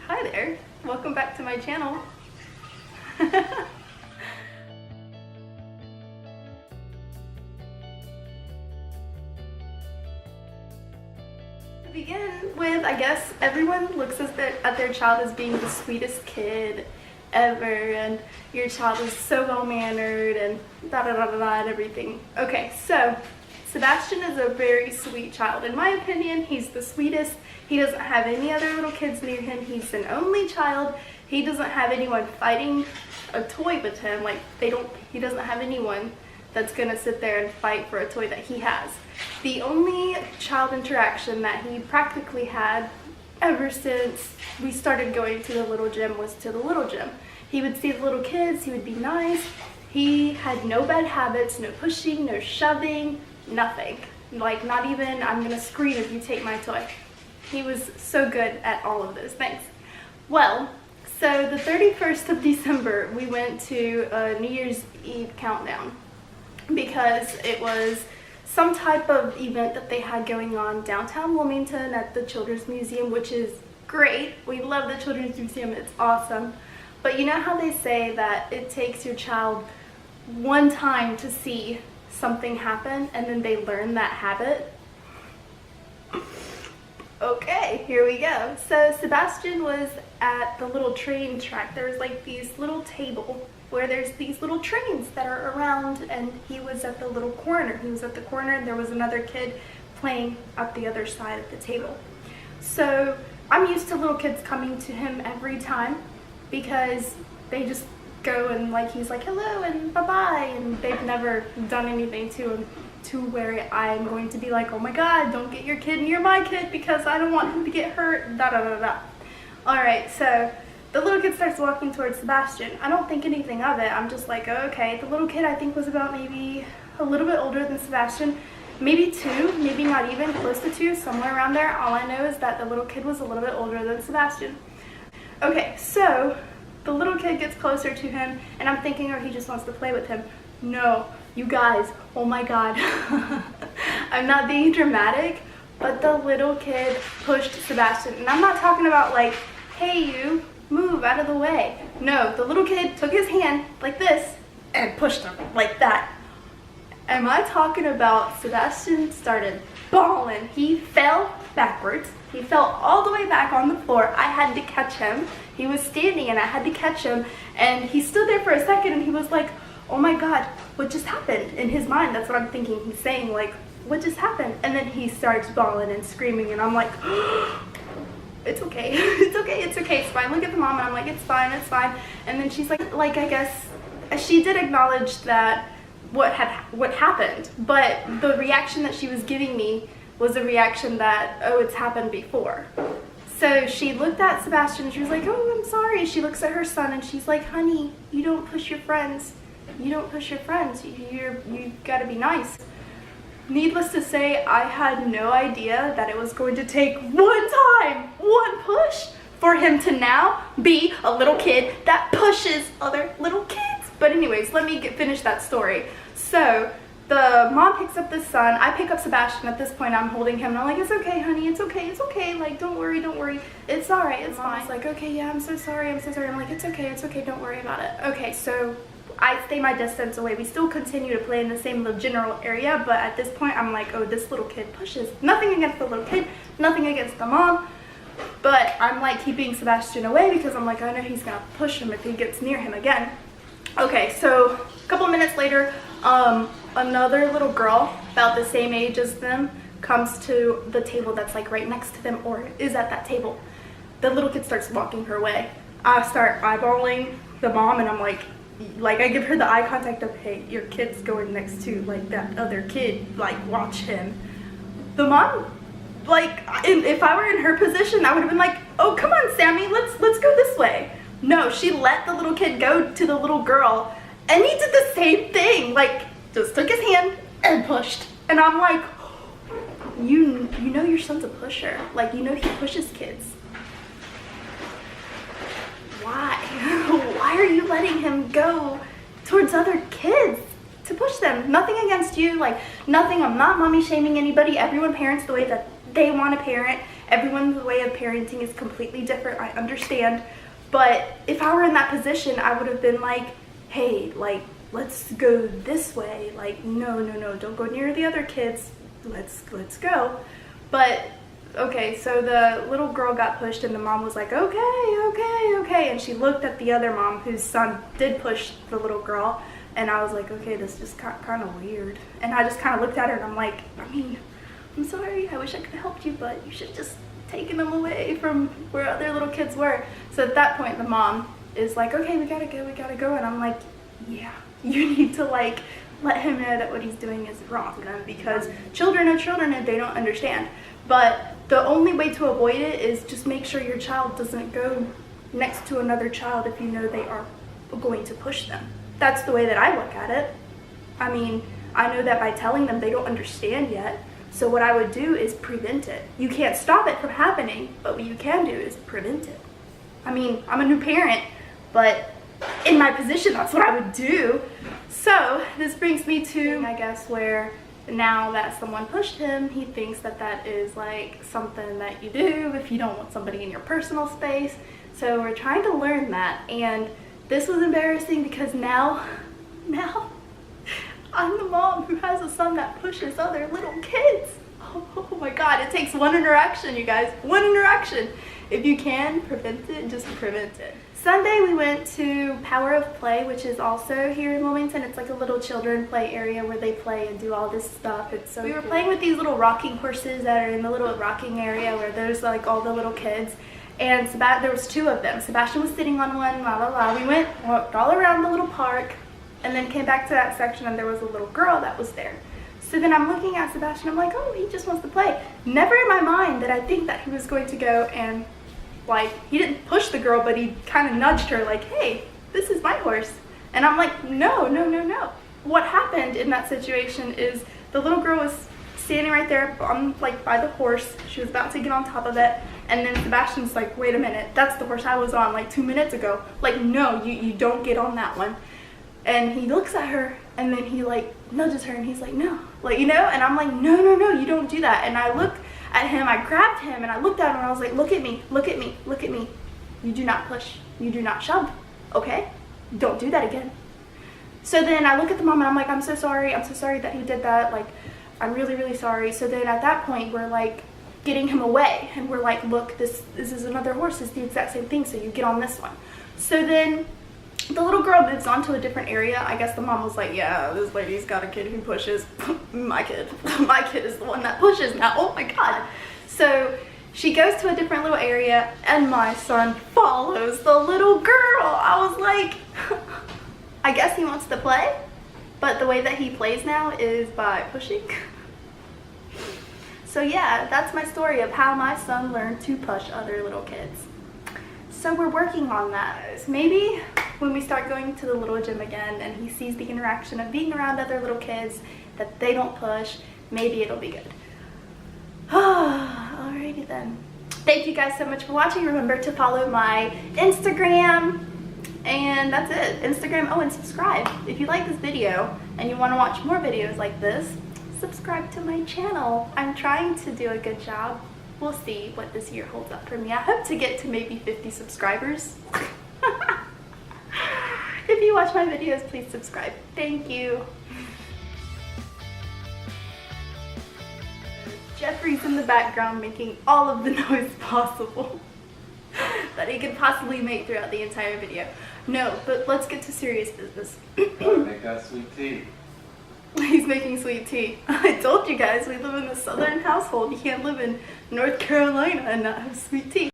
Hi there, welcome back to my channel. To begin with, I guess everyone looks at their child as being the sweetest kid ever, and your child is so well-mannered and da-da-da-da-da and everything. Okay, so Sebastian is a very sweet child. In my opinion, he's the sweetest. He doesn't have any other little kids near him. He's an only child. He doesn't have anyone fighting a toy with him. Like, he doesn't have anyone that's gonna sit there and fight for a toy that he has. The only child interaction that he practically had ever since we started going to the little gym was to the little gym. He would see the little kids, he would be nice. He had no bad habits, no pushing, no shoving, nothing. Like, not even, I'm gonna scream if you take my toy. He was so good at all of those things. Well, so the 31st of December, we went to a New Year's Eve countdown because it was some type of event that they had going on downtown Wilmington at the Children's Museum, which is great. We love the Children's Museum, it's awesome. But you know how they say that it takes your child one time to see something happen and then they learn that habit? Okay, here we go. So Sebastian was at the little train track. There's like these little table where there's these little trains that are around, and he was at the little corner. He was at the corner and there was another kid playing at the other side of the table. So I'm used to little kids coming to him every time because they just go and like he's like hello and bye-bye, and they've never done anything to him to where I'm going to be like, oh my god, don't get your kid near my kid because I don't want him to get hurt, da da da da. Alright, so the little kid starts walking towards Sebastian. I don't think anything of it. I'm just like, oh, okay. The little kid I think was about maybe a little bit older than Sebastian. Maybe 2, maybe not even, close to 2, somewhere around there. All I know is that the little kid was a little bit older than Sebastian. Okay, so the little kid gets closer to him and I'm thinking, oh, he just wants to play with him. No, you guys, oh my god. I'm not being dramatic, but the little kid pushed Sebastian. And I'm not talking about like, hey you, move out of the way. No, the little kid took his hand like this and pushed him like that. Am I talking about Sebastian started bawling? He fell backwards. He fell all the way back on the floor. I had to catch him. He was standing and I had to catch him. And he stood there for a second and he was like, oh my god, what just happened? In his mind, that's what I'm thinking. He's saying like, what just happened? And then he starts bawling and screaming and I'm like, it's okay, it's okay, it's okay, it's fine. Look at the mom and I'm like, it's fine, it's fine. And then she's like I guess she did acknowledge that what happened, but the reaction that she was giving me was a reaction that, oh, it's happened before. So she looked at Sebastian and she was like, oh, I'm sorry. She looks at her son and she's like, honey, you don't push your friends. You don't push your friends. You gotta be nice. Needless to say, I had no idea that it was going to take one time, one push, for him to now be a little kid that pushes other little kids. But anyways, let me finish that story. So the mom picks up the son. I pick up Sebastian. At this point, I'm holding him and I'm like, it's okay, honey, it's okay, it's okay. Like, don't worry, it's all right, it's fine. It's like, okay, yeah, I'm so sorry. I'm like, it's okay, don't worry about it. Okay, so I stay my distance away. We still continue to play in the same little general area, but at this point I'm like, oh, this little kid pushes. Nothing against the little kid, nothing against the mom, but I'm like keeping Sebastian away because I'm like, I know he's gonna push him if he gets near him again. Okay, so a couple minutes later, another little girl about the same age as them comes to the table that's like right next to them or is at that table. The little kid starts walking her way. I start eyeballing the mom and I'm like I give her the eye contact of, hey, your kid's going next to like that other kid, like watch him. The mom, like, if I were in her position, I would have been like, oh, come on, Sammy, let's go this way. No, she let the little kid go to the little girl and he did the same thing, like just took his hand and pushed. And I'm like, you know your son's a pusher, like, you know he pushes kids. Why? Why are you letting him go towards other kids to push them? Nothing against you, like nothing. I'm not mommy shaming anybody. Everyone parents the way that they want to parent. everyone's way of parenting is completely different, I understand. But if I were in that position, I would have been like, hey, like, let's go this way. Like, no, don't go near the other kids. Let's go. But okay, so the little girl got pushed and the mom was like, okay. And she looked at the other mom whose son did push the little girl. And I was like, okay, this just kind of weird. And I just kind of looked at her and I'm like, I mean, I'm sorry, I wish I could have helped you, but you should just taken them away from where other little kids were. So at that point, the mom is like, okay, we gotta go. And I'm like, yeah, you need to like let him know that what he's doing is wrong, because children are children and they don't understand. But the only way to avoid it is just make sure your child doesn't go next to another child if you know they are going to push them. That's the way that I look at it. I mean, I know that by telling them they don't understand yet. So what I would do is prevent it. You can't stop it from happening, but what you can do is prevent it. I mean, I'm a new parent, but in my position, that's what I would do. So this brings me to, I guess, where now that someone pushed him, he thinks that that is like something that you do if you don't want somebody in your personal space. So we're trying to learn that. And this was embarrassing because now I'm the mom who has a son that pushes other little kids. Oh my God, it takes one interaction, you guys, one interaction. If you can prevent it, just prevent it. Sunday we went to Power of Play, which is also here in Wilmington. It's like a little children play area where they play and do all this stuff. It's so we were playing with these little rocking horses that are in the little rocking area where there's like all the little kids. And there was two of them. Sebastian was sitting on one, We walked all around the little park, and then came back to that section and there was a little girl that was there. So then I'm looking at Sebastian, I'm like, oh, he just wants to play. Never in my mind did I think that he was going to go and, like, he didn't push the girl, but he kind of nudged her like, hey, this is my horse. And I'm like, no. What happened in that situation is the little girl was standing right there on, like, by the horse. She was about to get on top of it. And then Sebastian's like, wait a minute, that's the horse I was on like 2 minutes ago. Like, no, you don't get on that one. And he looks at her and then he like nudges her and he's like, no, like, you know, and I'm like, no, you don't do that. And I look at him, I grabbed him and I looked at him and I was like, look at me. You do not push, you do not shove, okay? Don't do that again. So then I look at the mom and I'm like, I'm so sorry that he did that. Like, I'm really sorry. So then at that point, we're like getting him away and we're like, look, this is another horse, it's the exact same thing, so you get on this one. So then the little girl moves on to a different area. I guess the mom was like, yeah, this lady's got a kid who pushes. My kid is the one that pushes now. Oh my God. So she goes to a different little area and my son follows the little girl. I was like, I guess he wants to play, but the way that he plays now is by pushing. So yeah, that's my story of how my son learned to push other little kids. So we're working on that. Maybe when we start going to the little gym again and he sees the interaction of being around other little kids that they don't push, maybe it'll be good. Alrighty then. Thank you guys so much for watching. Remember to follow my Instagram. And that's it. Instagram. Oh, and subscribe. If you like this video and you want to watch more videos like this, subscribe to my channel. I'm trying to do a good job. We'll see what this year holds up for me. I hope to get to maybe 50 subscribers. If you watch my videos, please subscribe. Thank you. Jeffrey's in the background making all of the noise possible that he could possibly make throughout the entire video. No, but let's get to serious business. Gotta make that sweet tea. He's making sweet tea. I told you guys, we live in a southern household. You can't live in North Carolina and not have sweet tea.